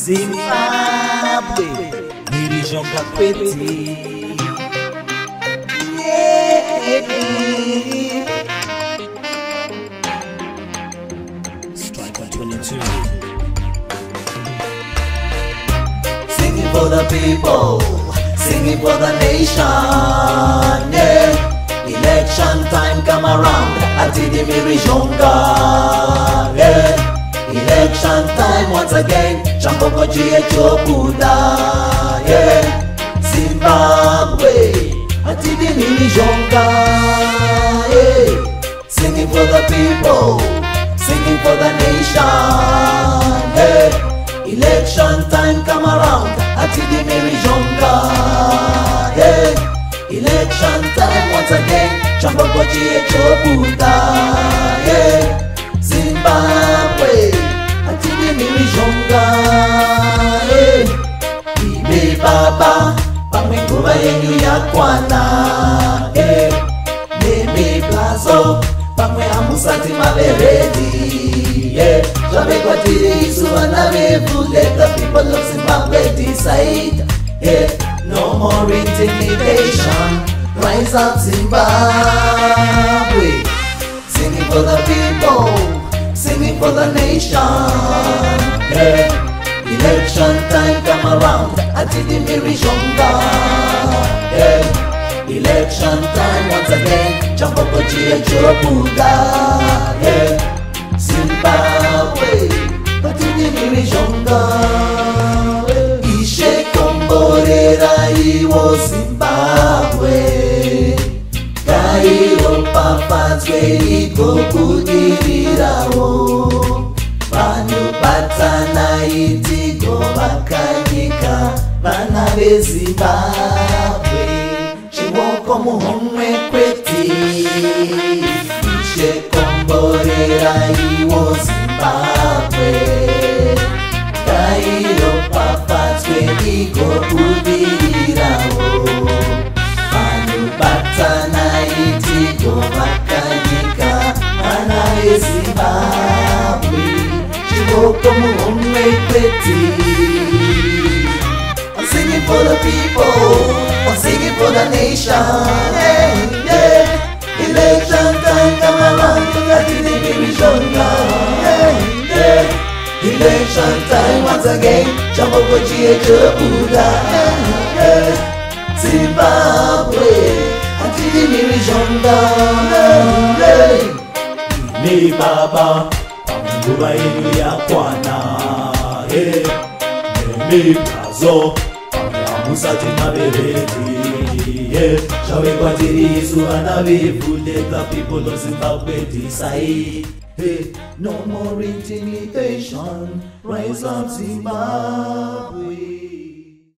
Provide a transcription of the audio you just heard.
Zimbabwe, dirigeant Kapeti. Yeah. Strike 22. Singing for the people, singing for the nation. Yeah. Election time come around, Atidi Mirijonga. Yeah. Election time once again, Chamboko G.H.O. Buddha. Yeah. Zimbabwe, Atidi Mirijonga. Yeah. Singing for the people, singing for the nation. Yeah. Election time come around, Atidi Mirijonga. Yeah. Election time once again, Chamboko G.H.O. Buddha. Yeah. Zimbabwe, Atidi Mirijonga. Yeah. Ibe baba, pamenguva yenyu yakwana. Yeah. Neme plazo, pamwe amusati maveredi. Yeah. Jave kwa tirisu anavevu, let the people of Zimbabwe decide. Yeah. No more intimidation. Rise up Zimbabwe. Singing for the people, singing for the nation. Yeah. Election time come around, Atidi Mirijonga. Yeah. Election time once again, Chamboko G.H.O. Buddha. Yeah. Zimbabwe, Atidi Mirijonga. Iwo Zimbabwe, Kairo papadzwe ikobudirirawo. Vanhu batana itigo vakanyika, vana veZimbabwe, chiwoko muhomwe kweti. Ishekomborera iwo Zimbabwe, Kairo papadzwe ikobudirirawo. Vanhu batana itigo vakanyika, vana veZimbabwe, chivoko muhomwe kweti. I'm singing for the people, I'm singing for the nation. Yeah, yeah. Election time come around, Atidi Mirijonga. Yeah, yeah. Election time once again, Chamboko G.H.O. Buddha. Yeah. Zimbabwe, Atidi Mirijonga. Yeah. Ni baba, pamenguva yenyu yakwana. Yeah. Nemi plazo, pame amusati maveredi. Yeah. Shall we continue to anavivu, let the people of Zimbabwe decide. Hey, no more intimidation, rise up Zimbabwe.